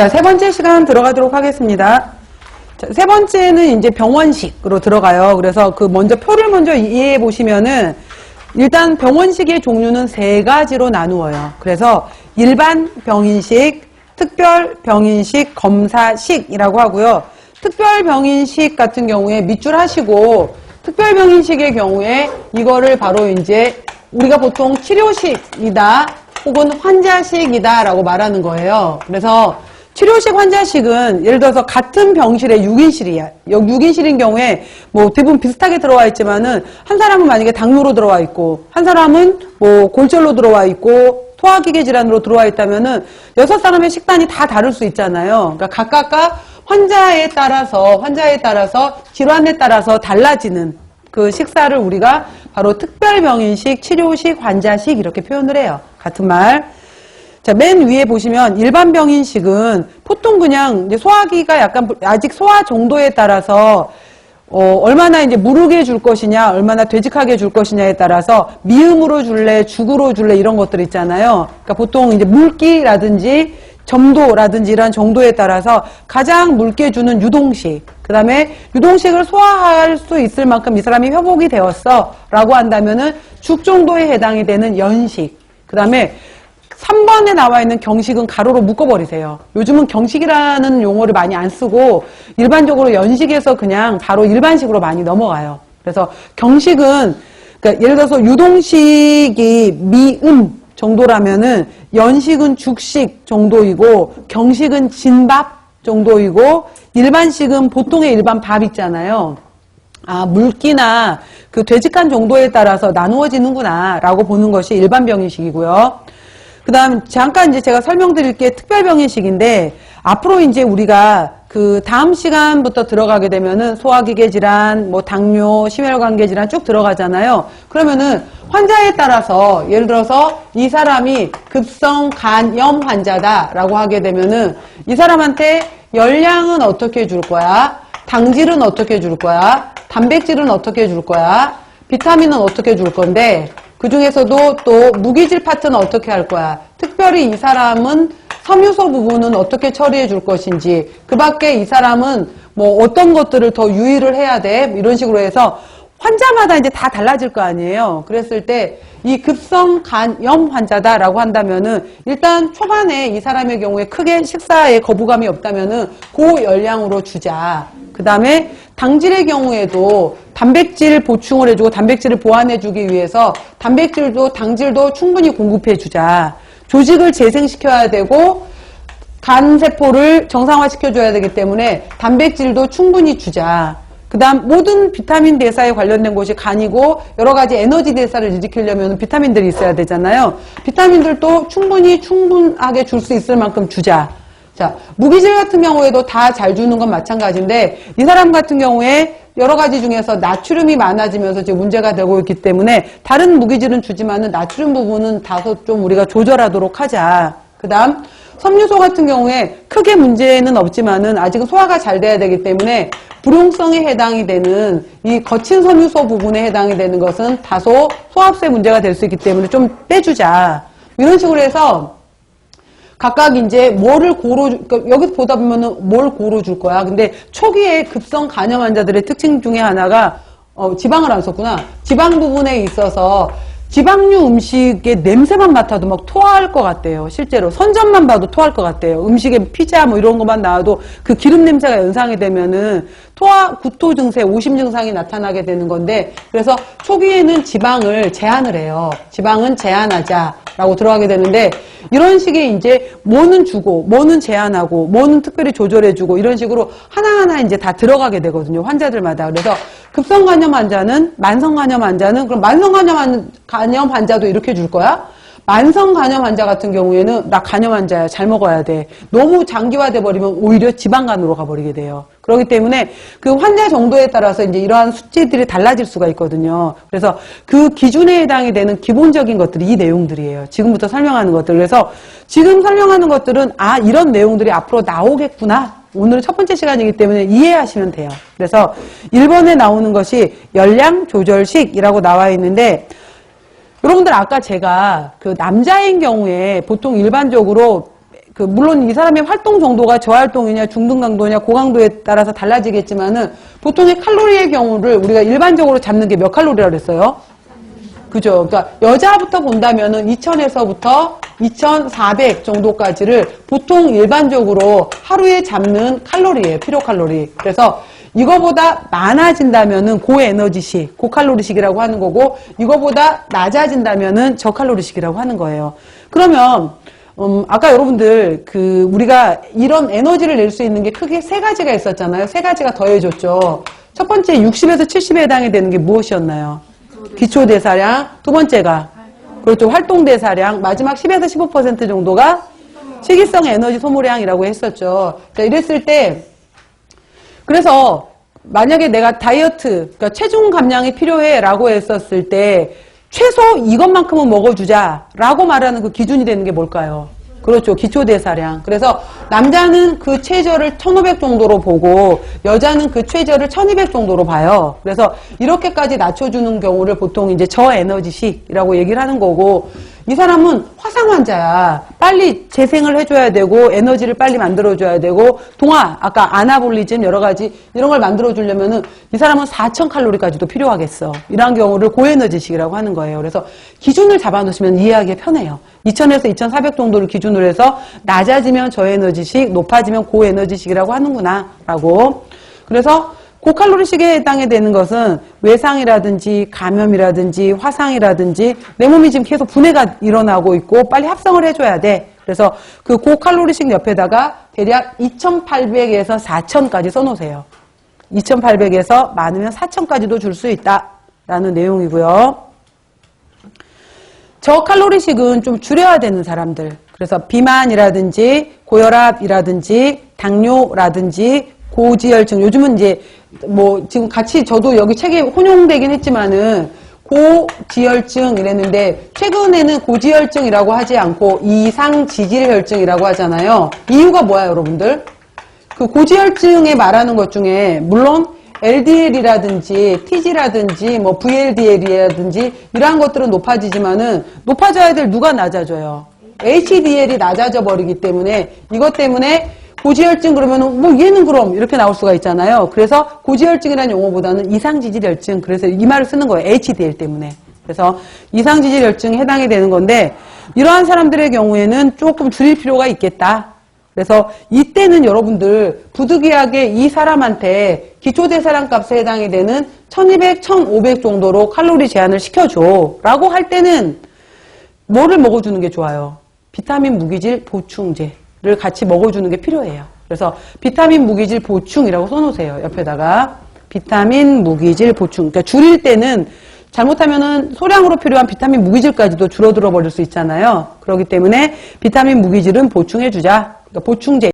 자, 세 번째 시간 들어가도록 하겠습니다. 자, 세 번째는 이제 병원식으로 들어가요. 그래서 그 먼저 표를 먼저 이해해 보시면은 일단 병원식의 종류는 세 가지로 나누어요. 그래서 일반 병인식, 특별 병인식, 검사식이라고 하고요. 특별 병인식 같은 경우에 밑줄 하시고 특별 병인식의 경우에 이거를 바로 이제 우리가 보통 치료식이다 혹은 환자식이다 라고 말하는 거예요. 그래서 치료식 환자식은 예를 들어서 같은 병실에 6인실이야. 6인실인 경우에 뭐 대부분 비슷하게 들어와 있지만은 한 사람은 만약에 당뇨로 들어와 있고 한 사람은 뭐 골절로 들어와 있고 소화기계 질환으로 들어와 있다면은 6사람의 식단이 다 다를 수 있잖아요. 그러니까 각각가 환자에 따라서 질환에 따라서 달라지는 그 식사를 우리가 바로 특별병인식, 치료식, 환자식 이렇게 표현을 해요. 같은 말. 자, 맨 위에 보시면 일반 병인식은 보통 그냥 이제 소화기가 약간 아직 소화 정도에 따라서 얼마나 이제 무르게 줄 것이냐, 얼마나 되직하게 줄 것이냐에 따라서 미음으로 줄래, 죽으로 줄래 이런 것들 있잖아요. 그러니까 보통 이제 물기라든지 점도라든지 이런 정도에 따라서 가장 묽게 주는 유동식, 그 다음에 유동식을 소화할 수 있을 만큼 이 사람이 회복이 되었어 라고 한다면은 죽 정도에 해당이 되는 연식, 그 다음에 3번에 나와 있는 경식은 가로로 묶어버리세요. 요즘은 경식이라는 용어를 많이 안 쓰고 일반적으로 연식에서 그냥 바로 일반식으로 많이 넘어가요. 그래서 경식은 그러니까 예를 들어서 유동식이 미음 정도라면은 연식은 죽식 정도이고 경식은 진밥 정도이고 일반식은 보통의 일반 밥 있잖아요. 아, 물기나 그 되직한 정도에 따라서 나누어지는구나 라고 보는 것이 일반 병인식이고요. 그 다음 잠깐 이제 제가 설명드릴 게 특별병인식인데 앞으로 이제 우리가 그 다음 시간부터 들어가게 되면은 소화기계 질환, 뭐 당뇨, 심혈관계 질환 쭉 들어가잖아요. 그러면은 환자에 따라서 예를 들어서 이 사람이 급성 간염 환자다라고 하게 되면은 이 사람한테 열량은 어떻게 줄 거야? 당질은 어떻게 줄 거야? 단백질은 어떻게 줄 거야? 비타민은 어떻게 줄 건데 그 중에서도 또 무기질 파트는 어떻게 할 거야? 특별히 이 사람은 섬유소 부분은 어떻게 처리해 줄 것인지, 그 밖에 이 사람은 뭐 어떤 것들을 더 유의를 해야 돼? 이런 식으로 해서 환자마다 이제 다 달라질 거 아니에요. 그랬을 때 이 급성 간염 환자다라고 한다면은 일단 초반에 이 사람의 경우에 크게 식사에 거부감이 없다면은 고열량으로 주자. 그 다음에 당질의 경우에도 단백질 보충을 해주고 단백질을 보완해주기 위해서 단백질도 당질도 충분히 공급해주자. 조직을 재생시켜야 되고 간세포를 정상화시켜줘야 되기 때문에 단백질도 충분히 주자. 그 다음 모든 비타민 대사에 관련된 곳이 간이고 여러 가지 에너지 대사를 일으키려면 비타민들이 있어야 되잖아요. 비타민들도 충분하게 줄 수 있을 만큼 주자. 자, 무기질 같은 경우에도 다 잘 주는 건 마찬가지인데 이 사람 같은 경우에 여러 가지 중에서 나트륨이 많아지면서 지금 문제가 되고 있기 때문에 다른 무기질은 주지만은 나트륨 부분은 다소 좀 우리가 조절하도록 하자. 그 다음 섬유소 같은 경우에 크게 문제는 없지만은 아직은 소화가 잘 돼야 되기 때문에 불용성에 해당이 되는 이 거친 섬유소 부분에 해당이 되는 것은 다소 소화흡수에 문제가 될 수 있기 때문에 좀 빼주자. 이런 식으로 해서 각각 이제 뭐를 그러니까 여기서 보다 보면은 뭘 고루 줄 거야. 근데 초기에 급성 간염 환자들의 특징 중에 하나가 지방을 안 썼구나. 지방 부분에 있어서 지방류 음식의 냄새만 맡아도 막 토할 것 같대요. 실제로 선전만 봐도 토할 것 같대요. 음식에 피자 뭐 이런 것만 나와도 그 기름 냄새가 연상이 되면은 구토 증세, 오심 증상이 나타나게 되는 건데 그래서 초기에는 지방을 제한을 해요. 지방은 제한하자라고 들어가게 되는데 이런 식의 이제 뭐는 주고 뭐는 제한하고 뭐는 특별히 조절해주고 이런 식으로 하나하나 이제 다 들어가게 되거든요. 환자들마다. 그래서 급성간염 환자는 만성간염 환자는 그럼 만성간염 환자도 이렇게 줄 거야? 만성간염 환자 같은 경우에는 나 간염 환자야. 잘 먹어야 돼. 너무 장기화돼 버리면 오히려 지방간으로 가버리게 돼요. 그렇기 때문에 그 환자 정도에 따라서 이제 이러한 수치들이 달라질 수가 있거든요. 그래서 그 기준에 해당이 되는 기본적인 것들이 이 내용들이에요. 지금부터 설명하는 것들. 그래서 지금 설명하는 것들은 아, 이런 내용들이 앞으로 나오겠구나. 오늘은 첫 번째 시간이기 때문에 이해하시면 돼요. 그래서 1번에 나오는 것이 열량 조절식이라고 나와 있는데 여러분들 아까 제가 그 남자인 경우에 보통 일반적으로 물론 이 사람의 활동 정도가 저활동이냐, 중등 강도냐, 고강도에 따라서 달라지겠지만은, 보통의 칼로리의 경우를 우리가 일반적으로 잡는 게 몇 칼로리라고 그랬어요? 그죠? 그러니까 여자부터 본다면은 2000에서부터 2400 정도까지를 보통 일반적으로 하루에 잡는 칼로리예요. 필요 칼로리. 그래서 이거보다 많아진다면은 고에너지식, 고칼로리식이라고 하는 거고, 이거보다 낮아진다면은 저칼로리식이라고 하는 거예요. 그러면 아까 여러분들 우리가 이런 에너지를 낼 수 있는 게 크게 세 가지가 있었잖아요. 세 가지가 더해졌죠. 첫 번째 60에서 70에 해당이 되는 게 무엇이었나요? 기초대사량. 두 번째가 그렇죠. 활동대사량. 마지막 10에서 15% 정도가 식이성 에너지 소모량이라고 했었죠. 자, 이랬을 때 그래서 만약에 내가 다이어트, 그러니까 체중 감량이 필요해 라고 했었을 때 최소 이것만큼은 먹어주자 라고 말하는 그 기준이 되는 게 뭘까요? 그렇죠. 기초대사량. 그래서 남자는 그 최저를 1500 정도로 보고 여자는 그 최저를 1200 정도로 봐요. 그래서 이렇게까지 낮춰주는 경우를 보통 이제 저에너지식이라고 얘기를 하는 거고, 이 사람은 화상 환자야. 빨리 재생을 해줘야 되고 에너지를 빨리 만들어줘야 되고, 아까 아나볼리즘 여러 가지 이런 걸 만들어주려면은 이 사람은 4000칼로리까지도 필요하겠어. 이런 경우를 고에너지식이라고 하는 거예요. 그래서 기준을 잡아놓으시면 이해하기 편해요. 2000에서 2400 정도를 기준으로 해서 낮아지면 저에너지식, 높아지면 고에너지식이라고 하는구나 라고. 그래서 고칼로리식에 해당이 되는 것은 외상이라든지 감염이라든지 화상이라든지 내 몸이 지금 계속 분해가 일어나고 있고 빨리 합성을 해줘야 돼. 그래서 그 고칼로리식 옆에다가 대략 2800에서 4000까지 써놓으세요. 2800에서 많으면 4000까지도 줄 수 있다라는 내용이고요. 저칼로리식은 좀 줄여야 되는 사람들. 그래서 비만이라든지 고혈압이라든지 당뇨라든지 고지혈증, 요즘은 이제 지금 같이 저도 여기 책에 혼용되긴 했지만은 고지혈증 이랬는데 최근에는 고지혈증이라고 하지 않고 이상지질혈증이라고 하잖아요. 이유가 뭐야, 여러분들? 그 고지혈증에 말하는 것 중에 물론 LDL이라든지 TG라든지 VLDL이라든지 이러한 것들은 높아지지만은 높아져야 될 누가 낮아져요? HDL이 낮아져 버리기 때문에 이것 때문에 고지혈증 그러면은 얘는 그럼 이렇게 나올 수가 있잖아요. 그래서 고지혈증이라는 용어보다는 이상지질혈증, 그래서 이 말을 쓰는 거예요. HDL 때문에. 그래서 이상지질혈증에 해당이 되는 건데 이러한 사람들의 경우에는 조금 줄일 필요가 있겠다. 그래서 이때는 여러분들 부득이하게 이 사람한테 기초대사량 값에 해당이 되는 1200, 1500 정도로 칼로리 제한을 시켜줘 라고 할 때는 뭐를 먹어주는 게 좋아요? 비타민 무기질 보충제를 같이 먹어주는 게 필요해요. 그래서 비타민 무기질 보충이라고 써놓으세요. 옆에다가 비타민 무기질 보충. 그러니까 줄일 때는 잘못하면은 소량으로 필요한 비타민 무기질까지도 줄어들어 버릴 수 있잖아요. 그렇기 때문에 비타민 무기질은 보충해주자. 그러니까 보충제.